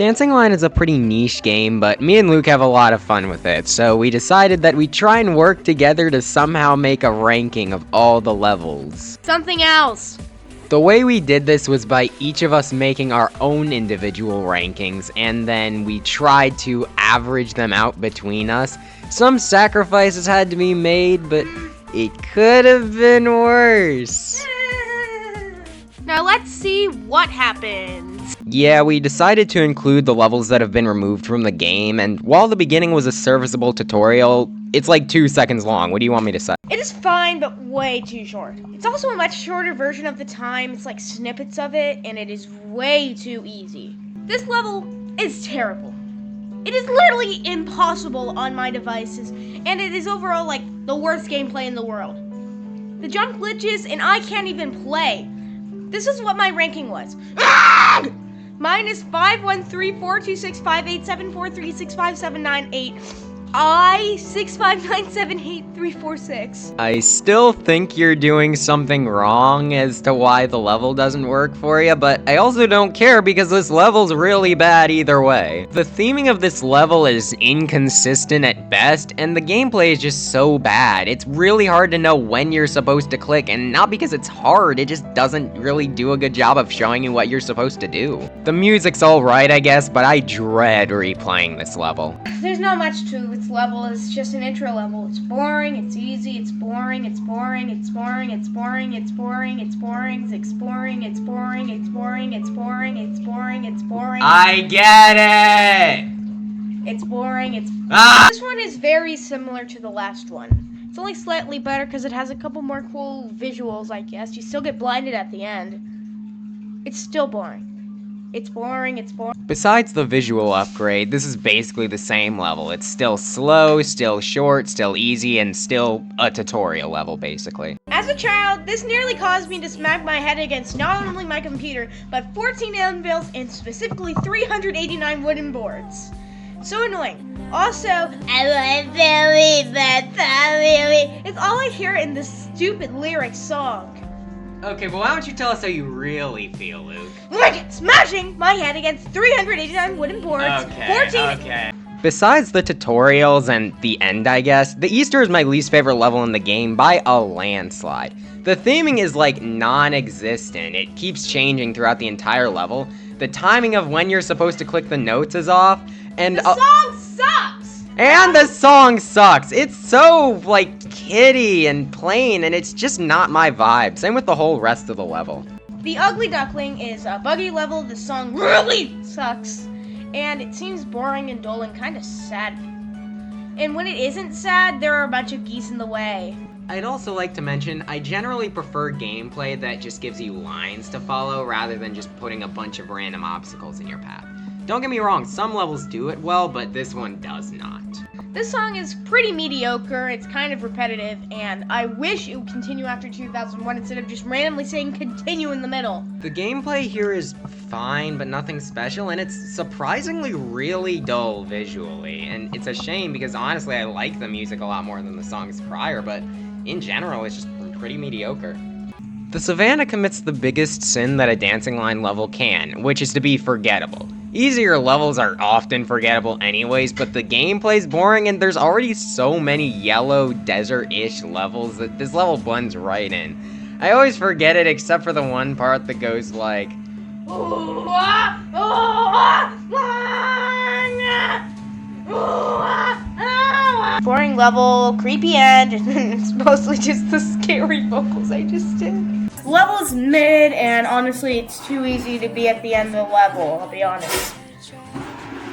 Dancing Line is a pretty niche game, but me and Luke have a lot of fun with it, so we decided that we'd try and work together to somehow make a ranking of all the levels. Something else. The way we did this was by each of us making our own individual rankings, and then we tried to average them out between us. Some sacrifices had to be made, but it could have been worse. Now let's see what happens. Yeah, we decided to include the levels that have been removed from the game, and while the beginning was a serviceable tutorial, it's like 2 seconds long. What do you want me to say? It is fine, but way too short. It's also a much shorter version of the time. It's like snippets of it, and it is way too easy. This level is terrible. It is literally impossible on my devices, and it is overall like the worst gameplay in the world. The jump glitches, and I can't even play. This is what my ranking was. Mine is 513426587436579 I659783446. I still think you're doing something wrong as to why the level doesn't work for you, but I also don't care because this level's really bad either way. The theming of this level is inconsistent at best, and the gameplay is just so bad. It's really hard to know when you're supposed to click, and not because it's hard, it just doesn't really do a good job of showing you what you're supposed to do. The music's alright, I guess, but I dread replaying this level. There's not much to its level. It's just an intro level. It's boring, it's easy, it's boring, it's boring, it's boring, it's boring, it's boring, it's boring, it's boring, it's boring, it's boring, it's boring, it's boring, it's boring. I get it! It's boring, it's... This one is very similar to the last one. It's only slightly better because it has a couple more cool visuals, I guess. You still get blinded at the end. It's still boring. It's boring, it's boring. Besides the visual upgrade, this is basically the same level. It's still slow, still short, still easy, and still a tutorial level, basically. As a child, this nearly caused me to smack my head against not only my computer, but 14 anvils and specifically 389 wooden boards. So annoying. Also, I want Billy, but Billy. It's all I hear in this stupid lyric song. Okay, but why don't you tell us how you really feel, Luke? Like smashing my head against 389 wooden boards. Okay. Besides the tutorials and the end, I guess, the Easter is my least favorite level in the game by a landslide. The theming is like non-existent. It keeps changing throughout the entire level. The timing of when you're supposed to click the notes is off, and the song sucks! And the song sucks. It's so, like, kiddie and plain, and it's just not my vibe. Same with the whole rest of the level. The Ugly Duckling is a buggy level. The song really sucks, and it seems boring and dull and kind of sad. And when it isn't sad, there are a bunch of geese in the way. I'd also like to mention, I generally prefer gameplay that just gives you lines to follow rather than just putting a bunch of random obstacles in your path. Don't get me wrong, some levels do it well, but this one does not. This song is pretty mediocre, it's kind of repetitive, and I wish it would continue after 2001 instead of just randomly saying continue in the middle. The gameplay here is fine, but nothing special, and it's surprisingly really dull visually. And it's a shame because honestly I like the music a lot more than the songs prior, but in general it's just pretty mediocre. The Savannah commits the biggest sin that a Dancing Line level can, which is to be forgettable. Easier levels are often forgettable anyways, but the gameplay's boring and there's already so many yellow desert-ish levels that this level blends right in. I always forget it except for the one part that goes like... Boring level, creepy end, and it's mostly just the scary vocals I just did. The level is mid, and honestly, it's too easy to be at the end of the level, I'll be honest.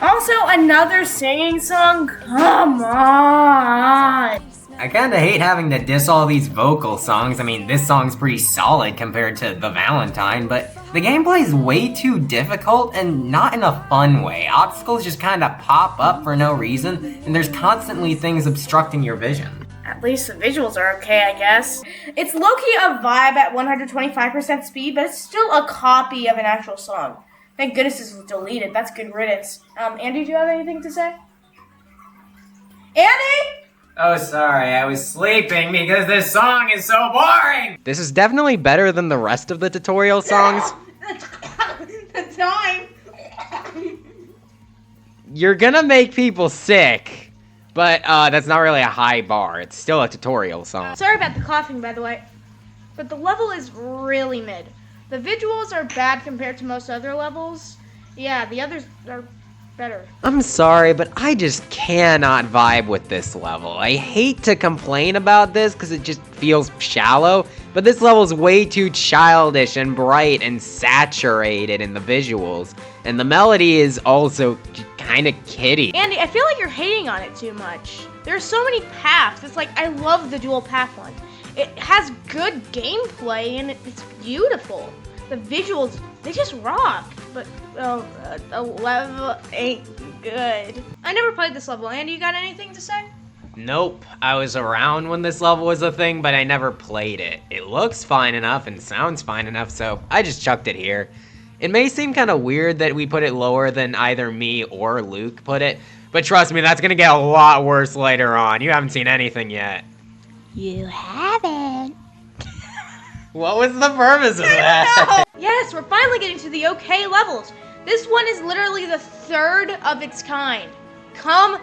Also, another singing song? Come on! I kinda hate having to diss all these vocal songs. I mean, this song's pretty solid compared to The Valentine, but the gameplay is way too difficult and not in a fun way. Obstacles just kinda pop up for no reason, and there's constantly things obstructing your vision. At least the visuals are okay, I guess. It's low-key a vibe at 125% speed, but it's still a copy of an actual song. Thank goodness this was deleted. That's good riddance. Andy, do you have anything to say? Andy? Oh, sorry, I was sleeping because this song is so boring! This is definitely better than the rest of the tutorial songs. The time. you're gonna make people sick. But that's not really a high bar. It's still a tutorial song. Sorry about the coughing, by the way. But the level is really mid. The visuals are bad compared to most other levels. Yeah, the others are better. I'm sorry, but I just cannot vibe with this level. I hate to complain about this because it just feels shallow, but this level is way too childish and bright and saturated in the visuals. And the melody is also kind of kiddie. Andy, I feel like you're hating on it too much. There are so many paths. It's like, I love the dual path one. It has good gameplay and it's beautiful. The visuals, they just rock. But the level ain't good. I never played this level. Andy, you got anything to say? Nope, I was around when this level was a thing, but I never played it. It looks fine enough and sounds fine enough, so I just chucked it here. It may seem kind of weird that we put it lower than either me or Luke put it, but trust me, that's gonna get a lot worse later on. You haven't seen anything yet. You haven't. What was the purpose of that? Yes, we're finally getting to the okay levels. This one is literally the third of its kind. Come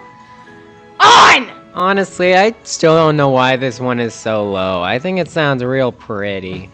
on! Honestly, I still don't know why this one is so low. I think it sounds real pretty.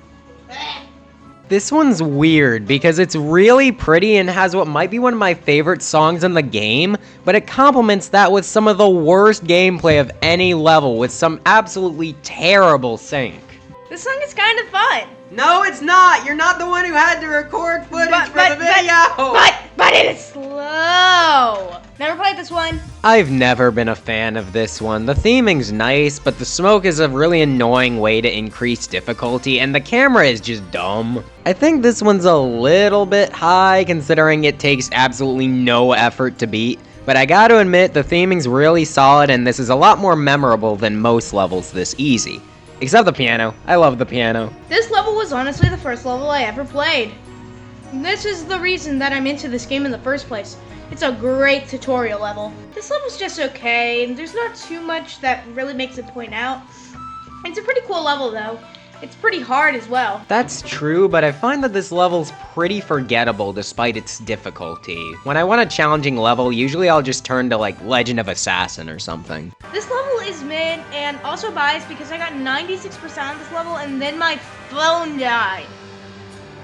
This one's weird because it's really pretty and has what might be one of my favorite songs in the game, but it complements that with some of the worst gameplay of any level with some absolutely terrible sync. This song is kind of fun. No, it's not! You're not the one who had to record footage for the video! But it is slow. Never played this one. I've never been a fan of this one. The theming's nice, but the smoke is a really annoying way to increase difficulty, and the camera is just dumb. I think this one's a little bit high, considering it takes absolutely no effort to beat, but I gotta admit, the theming's really solid, and this is a lot more memorable than most levels this easy. Except the piano. I love the piano. This level was honestly the first level I ever played. This is the reason that I'm into this game in the first place. It's a great tutorial level. This level's just okay, and there's not too much that really makes it point out. It's a pretty cool level though. It's pretty hard as well. That's true, but I find that this level's pretty forgettable despite its difficulty. When I want a challenging level, usually I'll just turn to like Legend of Assassin or something. This level is mid and also biased because I got 96% on this level and then my phone died.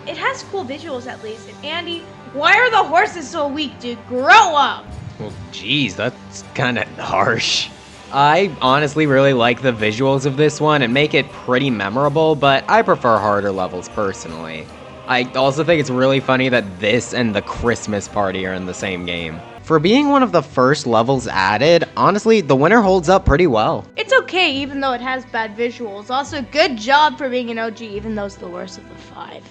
It has cool visuals at least. And Andy, why are the horses so weak, dude? Grow up! Well, geez, that's kind of harsh. I honestly really like the visuals of this one and make it pretty memorable, but I prefer harder levels personally. I also think it's really funny that this and the Christmas party are in the same game. For being one of the first levels added, honestly, the winner holds up pretty well. It's okay even though it has bad visuals. Also, good job for being an OG even though it's the worst of the 5.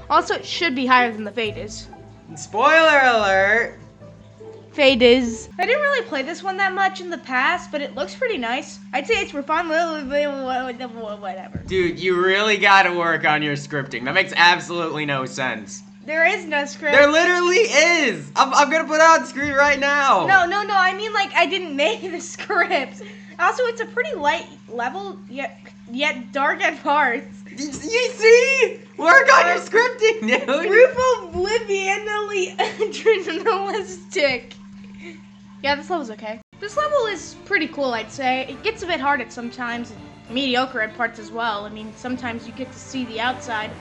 Also, it should be higher than the Fade is. Spoiler alert! Fade is. I didn't really play this one that much in the past, but it looks pretty nice. I'd say it's for fun, whatever. Dude, you really gotta work on your scripting. That makes absolutely no sense. There is no script. There literally is! I'm gonna put it on screen right now! No, I mean like I didn't make the script. Also, it's a pretty light level, yet dark at parts. You see? Work on your scripting, dude! Proof oblivionally adrenalistic. Yeah, this level's okay. This level is pretty cool, I'd say. It gets a bit hard at sometimes, mediocre at parts as well. I mean, sometimes you get to see the outside.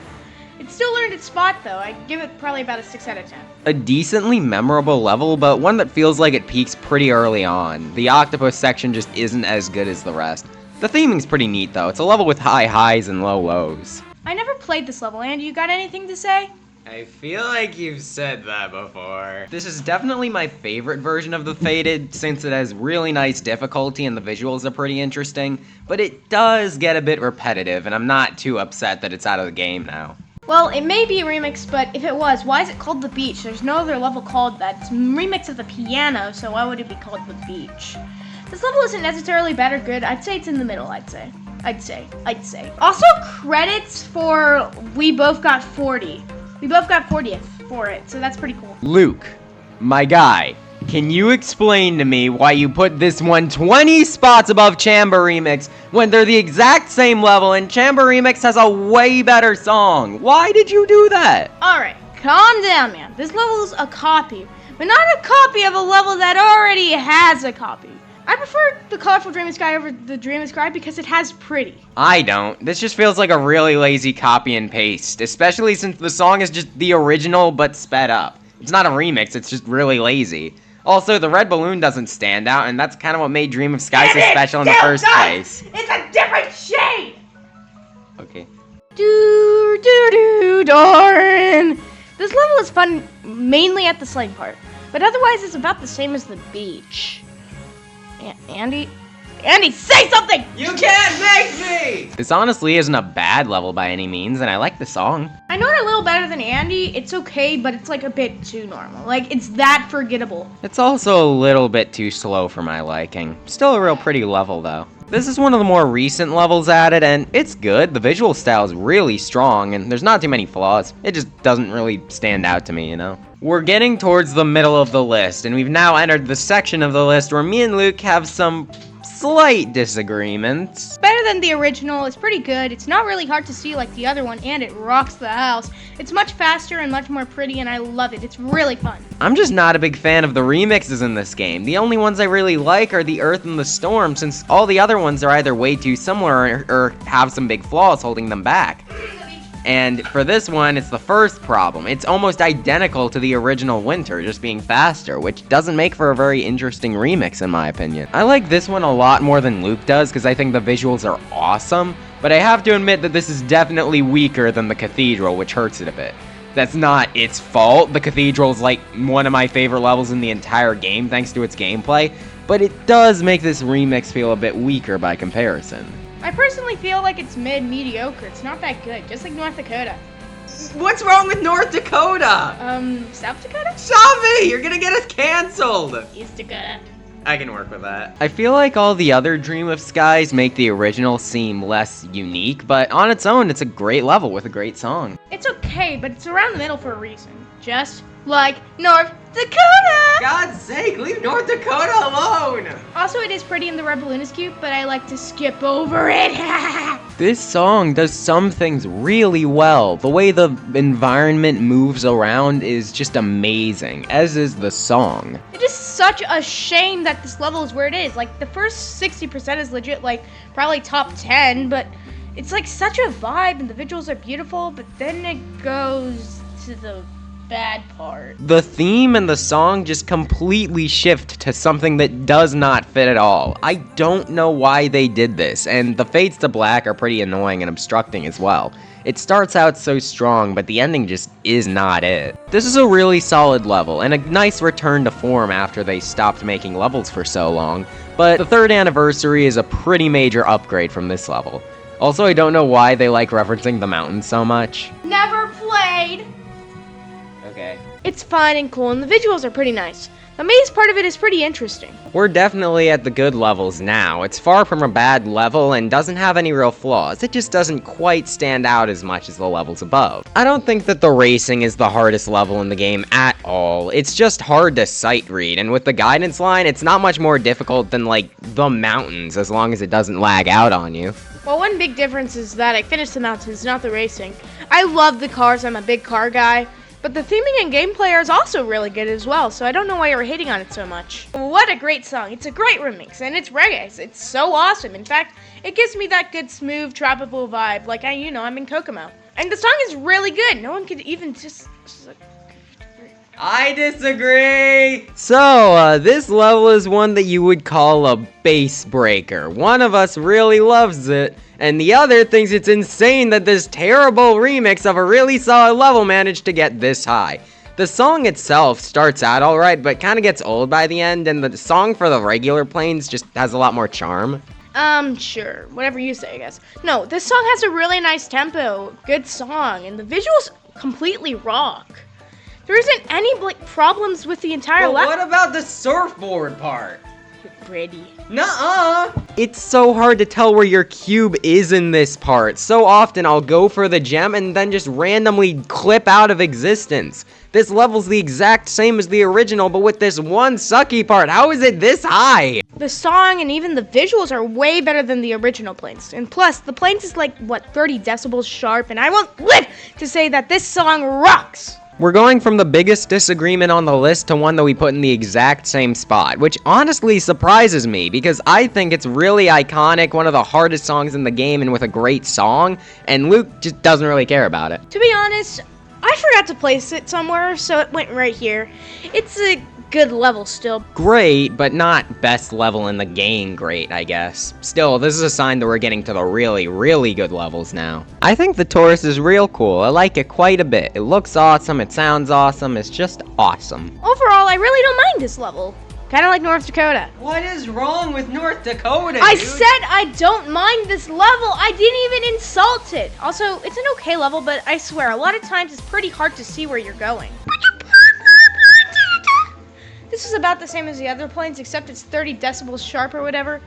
It still earned its spot, though. I'd give it probably about a 6 out of 10. A decently memorable level, but one that feels like it peaks pretty early on. The octopus section just isn't as good as the rest. The theming's pretty neat, though. It's a level with high highs and low lows. I never played this level, Andy. You got anything to say? I feel like you've said that before. This is definitely my favorite version of the Faded, since it has really nice difficulty and the visuals are pretty interesting, but it does get a bit repetitive, and I'm not too upset that it's out of the game now. Well, it may be a remix, but if it was, why is it called The Beach? There's no other level called that. It's a remix of the piano, so why would it be called The Beach? This level isn't necessarily bad or good. I'd say it's in the middle, I'd say. Also, credits for We Both Got 40. We both got 40th for it, so that's pretty cool. Luke, my guy, can you explain to me why you put this one 20 spots above Chamber Remix when they're the exact same level and Chamber Remix has a way better song? Why did you do that? Alright, calm down, man. This level is a copy, but not a copy of a level that already has a copy. I prefer the Colorful Dream of Sky over the Dream of Sky because it has pretty. I don't. This just feels like a really lazy copy and paste, especially since the song is just the original but sped up. It's not a remix, it's just really lazy. Also, the red balloon doesn't stand out, and that's kind of what made Dream of Sky so special in the first place. It's a different shade! Okay. Darn! This level is fun mainly at the sledding part, but otherwise it's about the same as the beach. Andy, say something! You can't make me! This honestly isn't a bad level by any means, and I like the song. I know it a little better than Andy. It's okay, but it's like a bit too normal. Like, it's that forgettable. It's also a little bit too slow for my liking. Still a real pretty level, though. This is one of the more recent levels added, and it's good. The visual style is really strong, and there's not too many flaws. It just doesn't really stand out to me, you know? We're getting towards the middle of the list, and we've now entered the section of the list where me and Luke have some slight disagreements. Better than the original. It's pretty good. It's not really hard to see like the other one, and it rocks the house. It's much faster and much more pretty, and I love it. It's really fun. I'm just not a big fan of the remixes in this game. The only ones I really like are the Earth and the Storm, since all the other ones are either way too similar or have some big flaws holding them back. And for this one, it's the first problem. It's almost identical to the original Winter, just being faster, which doesn't make for a very interesting remix in my opinion. I like this one a lot more than Luke does because I think the visuals are awesome, but I have to admit that this is definitely weaker than the Cathedral, which hurts it a bit. That's not its fault. The Cathedral is like one of my favorite levels in the entire game thanks to its gameplay, but it does make this remix feel a bit weaker by comparison. I personally feel like it's mediocre. It's not that good, just like North Dakota. What's wrong with North Dakota? South Dakota? Stop me! You're gonna get us canceled! East Dakota. I can work with that. I feel like all the other Dream of Skies make the original seem less unique, but on its own, it's a great level with a great song. It's okay, but it's around the middle for a reason. Just like North Dakota! God's sake, leave North Dakota alone! Also, it is pretty and the red balloon is cute, but I like to skip over it. This song does some things really well. The way the environment moves around is just amazing, as is the song. It is such a shame that this level is where it is. Like, the first 60% is legit, like, probably top 10, but it's like such a vibe and the visuals are beautiful, but then it goes to the bad part. The theme and the song just completely shift to something that does not fit at all. I don't know why they did this, and the fades to black are pretty annoying and obstructing as well. It starts out so strong, but the ending just is not it. This is a really solid level, and a nice return to form after they stopped making levels for so long, but the 3rd anniversary is a pretty major upgrade from this level. Also, I don't know why they like referencing the mountains so much. Never played! Okay. It's fun and cool, and the visuals are pretty nice. The maze part of it is pretty interesting. We're definitely at the good levels now. It's far from a bad level and doesn't have any real flaws. It just doesn't quite stand out as much as the levels above. I don't think that the racing is the hardest level in the game at all. It's just hard to sight read, and with the guidance line, it's not much more difficult than, like, the mountains, as long as it doesn't lag out on you. Well, one big difference is that I finished the mountains, not the racing. I love the cars, I'm a big car guy. But the theming and gameplay is also really good as well, so I don't know why you're hating on it so much. What a great song. It's a great remix, and it's reggae. It's so awesome. In fact, it gives me that good, smooth, tropical vibe, like I'm in Kokomo. And the song is really good. No one could even just... I disagree! So, this level is one that you would call a base breaker. One of us really loves it, and the other thinks it's insane that this terrible remix of a really solid level managed to get this high. The song itself starts out alright, but kinda gets old by the end, and the song for the regular planes just has a lot more charm. Sure. Whatever you say, I guess. No, this song has a really nice tempo, good song, and the visuals completely rock. There isn't any problems with the entire level. What about the surfboard part? Pretty. Nuh-uh! It's so hard to tell where your cube is in this part. So often I'll go for the gem and then just randomly clip out of existence. This level's the exact same as the original, but with this one sucky part. How is it this high? The song and even the visuals are way better than the original Planes. And plus, the Planes is like, 30 decibels sharp, and I won't live to say that this song rocks! We're going from the biggest disagreement on the list to one that we put in the exact same spot, which honestly surprises me because I think it's really iconic, one of the hardest songs in the game and with a great song, and Luke just doesn't really care about it. To be honest, I forgot to place it somewhere, so it went right here. It's a good level still. Great, but not best level in the game great, I guess. Still, this is a sign that we're getting to the really, really good levels now. I think the Taurus is real cool. I like it quite a bit. It looks awesome, it sounds awesome, it's just awesome. Overall, I really don't mind this level. Kind of like North Dakota. What is wrong with North Dakota, I said I don't mind this level. I didn't even insult it. Also, it's an okay level, but I swear, a lot of times it's pretty hard to see where you're going. This is about the same as the other planes, except it's 30 decibels sharp or whatever.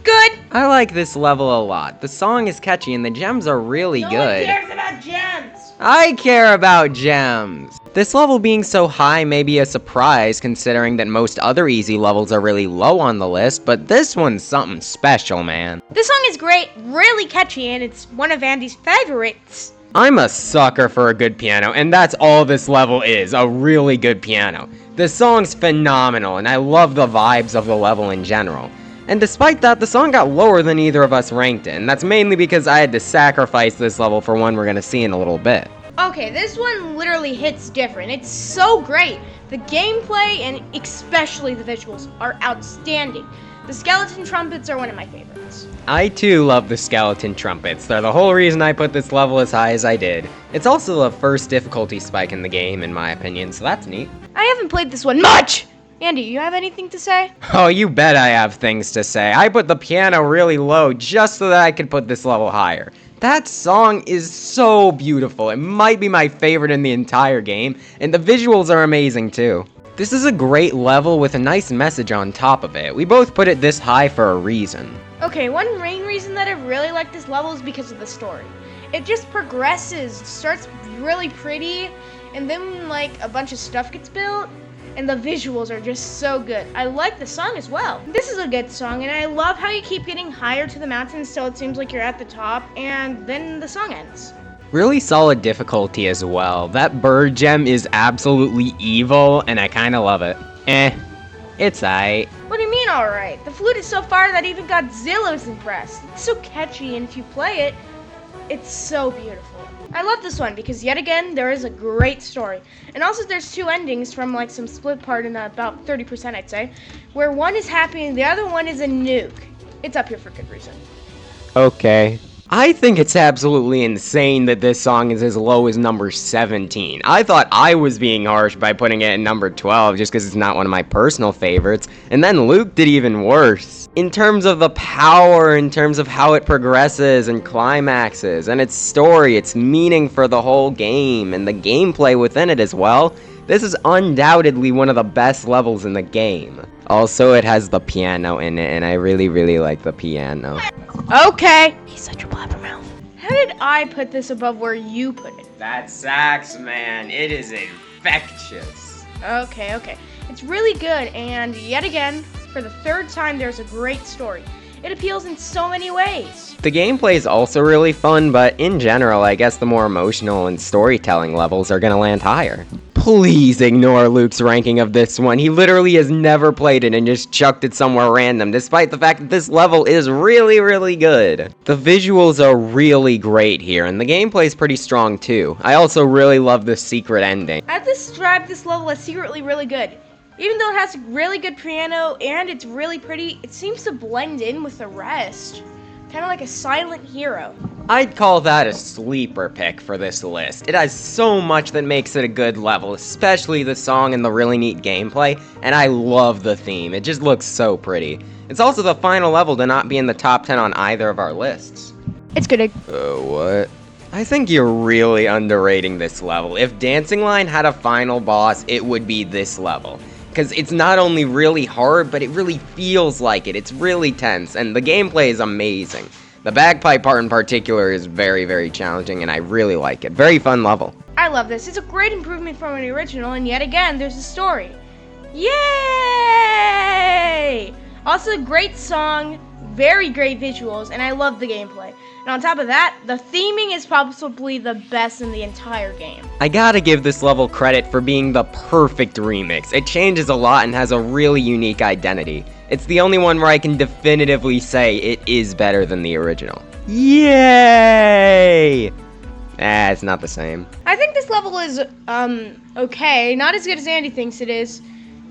Good. I like this level a lot. The song is catchy and the gems are really good. No one cares about gems. I care about gems. This level being so high may be a surprise considering that most other easy levels are really low on the list, but this one's something special, man. This song is great, really catchy, and it's one of Andy's favorites. I'm a sucker for a good piano, and that's all this level is, a really good piano. The song's phenomenal, and I love the vibes of the level in general. And despite that, the song got lower than either of us ranked it, and that's mainly because I had to sacrifice this level for one we're gonna see in a little bit. Okay, this one literally hits different. It's so great. The gameplay and especially the visuals are outstanding. The skeleton trumpets are one of my favorites. I too love the skeleton trumpets. They're the whole reason I put this level as high as I did. It's also the first difficulty spike in the game, in my opinion, so that's neat. I haven't played this one much! Andy, you have anything to say? Oh, you bet I have things to say. I put the piano really low just so that I could put this level higher. That song is so beautiful. It might be my favorite in the entire game, and the visuals are amazing too. This is a great level with a nice message on top of it. We both put it this high for a reason. Okay, one main reason that I really like this level is because of the story. It just progresses, starts really pretty, and then like a bunch of stuff gets built, and the visuals are just so good. I like the song as well. This is a good song, and I love how you keep getting higher to the mountains so it seems like you're at the top, and then the song ends. Really solid difficulty as well. That bird gem is absolutely evil, and I kinda love it. It's aight. What do you mean alright? The flute is so far that even Godzilla's impressed. It's so catchy, and if you play it, it's so beautiful. I love this one because yet again, there is a great story. And also there's two endings from like some split part in about 30% I'd say, where one is happy and the other one is a nuke. It's up here for good reason. Okay. I think it's absolutely insane that this song is as low as number 17. I thought I was being harsh by putting it at number 12 just because it's not one of my personal favorites, and then Luke did even worse. In terms of the power, in terms of how it progresses and climaxes, and its story, its meaning for the whole game, and the gameplay within it as well, this is undoubtedly one of the best levels in the game. Also, it has the piano in it, and I really, really like the piano. Okay. He's such a blabbermouth. How did I put this above where you put it? That sax, man, it is infectious. Okay. It's really good, and yet again, for the third time, there's a great story. It appeals in so many ways. The gameplay is also really fun, but in general, I guess the more emotional and storytelling levels are gonna land higher. Please ignore Luke's ranking of this one. He literally has never played it and just chucked it somewhere random, despite the fact that this level is really, really good. The visuals are really great here, and the gameplay is pretty strong too. I also really love the secret ending. I'd describe this level as secretly really good. Even though it has a really good piano and it's really pretty, it seems to blend in with the rest. Kind of like a silent hero. I'd call that a sleeper pick for this list. It has so much that makes it a good level, especially the song and the really neat gameplay, and I love the theme. It just looks so pretty. It's also the final level to not be in the top 10 on either of our lists. It's good. What? I think you're really underrating this level. If Dancing Line had a final boss, it would be this level. Because it's not only really hard, but it really feels like it. It's really tense, and the gameplay is amazing. The bagpipe part in particular is very, very challenging, and I really like it. Very fun level. I love this. It's a great improvement from the original, and yet again, there's a story. Yay! Also, a great song, very great visuals, and I love the gameplay. And on top of that, the theming is possibly the best in the entire game. I gotta give this level credit for being the perfect remix. It changes a lot and has a really unique identity. It's the only one where I can definitively say it is better than the original. Yay! It's not the same. I think this level is, okay. Not as good as Andy thinks it is.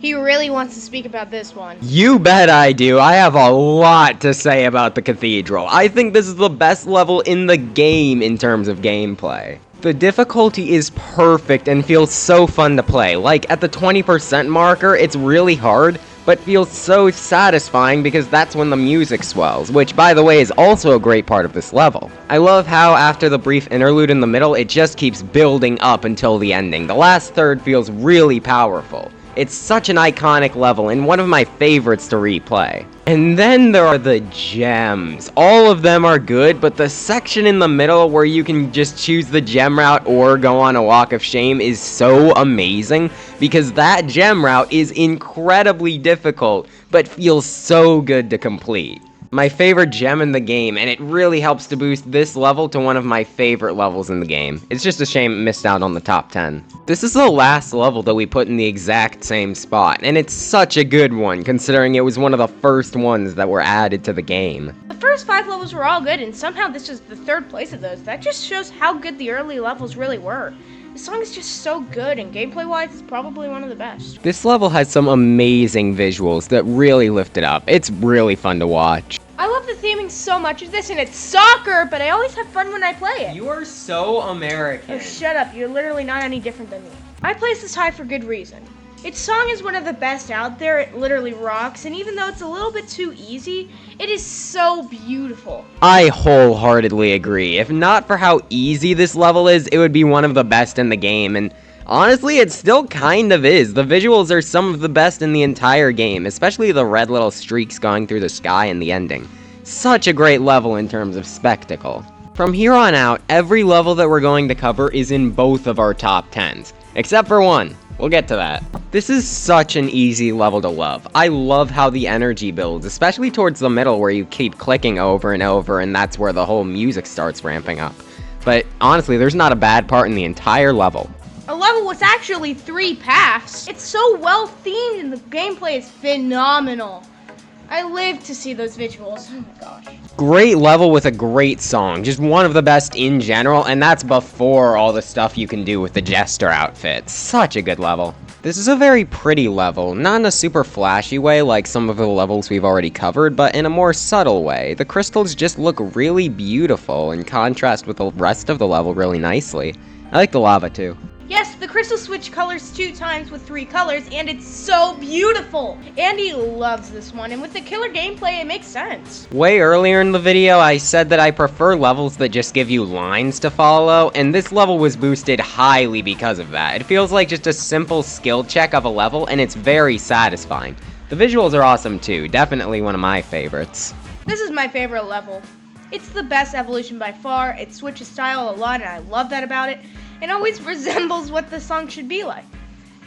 He really wants to speak about this one. You bet I do. I have a lot to say about the Cathedral. I think this is the best level in the game in terms of gameplay. The difficulty is perfect and feels so fun to play. Like, at the 20% marker, it's really hard, but feels so satisfying because that's when the music swells, which, by the way, is also a great part of this level. I love how after the brief interlude in the middle, it just keeps building up until the ending. The last third feels really powerful. It's such an iconic level and one of my favorites to replay. And then there are the gems. All of them are good, but the section in the middle where you can just choose the gem route or go on a walk of shame is so amazing because that gem route is incredibly difficult, but feels so good to complete. My favorite gem in the game, and it really helps to boost this level to one of my favorite levels in the game. It's just a shame it missed out on the top 10. This is the last level that we put in the exact same spot, and it's such a good one considering it was one of the first ones that were added to the game. The first 5 levels were all good, and somehow this is the 3rd place of those. That just shows how good the early levels really were. The song is just so good, and gameplay-wise, it's probably one of the best. This level has some amazing visuals that really lift it up. It's really fun to watch. I love the theming so much of this, and it's soccer, but I always have fun when I play it. You are so American. Oh, shut up. You're literally not any different than me. I place this high for good reason. Its song is one of the best out there. It literally rocks, and even though it's a little bit too easy, it is so beautiful. I wholeheartedly agree. If not for how easy this level is, it would be one of the best in the game, and honestly, it still kind of is. The visuals are some of the best in the entire game, especially the red little streaks going through the sky in the ending. Such a great level in terms of spectacle. From here on out, every level that we're going to cover is in both of our top 10s, except for one. We'll get to that. This is such an easy level to love. I love how the energy builds, especially towards the middle where you keep clicking over and over, and that's where the whole music starts ramping up. But honestly, there's not a bad part in the entire level. A level with actually 3 paths. It's so well themed and the gameplay is phenomenal. I live to see those visuals. Oh my gosh. Great level with a great song. Just one of the best in general, and that's before all the stuff you can do with the Jester outfit. Such a good level. This is a very pretty level, not in a super flashy way like some of the levels we've already covered, but in a more subtle way. The crystals just look really beautiful and contrast with the rest of the level really nicely. I like the lava too. Yes, the crystals switch colors 2 times with 3 colors, and it's so beautiful! Andy loves this one, and with the killer gameplay, it makes sense. Way earlier in the video, I said that I prefer levels that just give you lines to follow, and this level was boosted highly because of that. It feels like just a simple skill check of a level, and it's very satisfying. The visuals are awesome too, definitely one of my favorites. This is my favorite level. It's the best evolution by far, it switches style a lot, and I love that about it. It always resembles what the song should be like.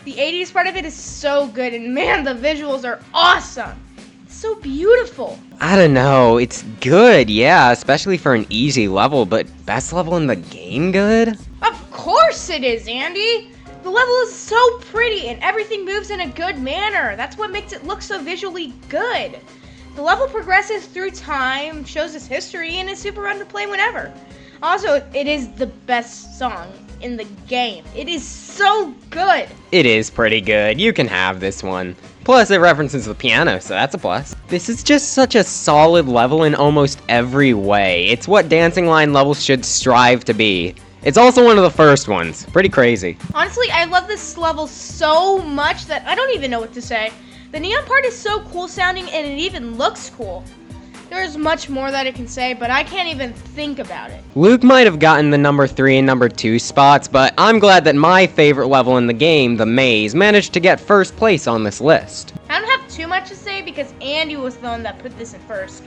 The 80s part of it is so good, and man, the visuals are awesome. It's so beautiful. I don't know, it's good, yeah, especially for an easy level, but best level in the game good? Of course it is, Andy! The level is so pretty, and everything moves in a good manner. That's what makes it look so visually good. The level progresses through time, shows its history, and is super fun to play whenever. Also, it is the best song in the game. It is so good. It is pretty good. You can have this one. Plus, it references the piano, so that's a plus. This is just such a solid level in almost every way. It's what Dancing Line levels should strive to be. It's also one of the first ones. Pretty crazy. Honestly, I love this level so much that I don't even know what to say. The neon part is so cool sounding, and it even looks cool. There's much more that I can say, but I can't even think about it. Luke might have gotten the number 3 and number 2 spots, but I'm glad that my favorite level in the game, the maze, managed to get first place on this list. I don't have too much to say because Andy was the one that put this in first.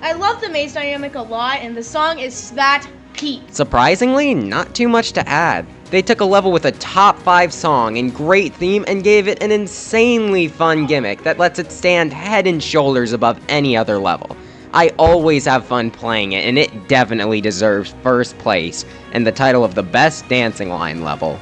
I love the maze dynamic a lot, and the song is that peak. Surprisingly, not too much to add. They took a level with a top 5 song and great theme and gave it an insanely fun gimmick that lets it stand head and shoulders above any other level. I always have fun playing it, and it definitely deserves first place and the title of the best dancing line level.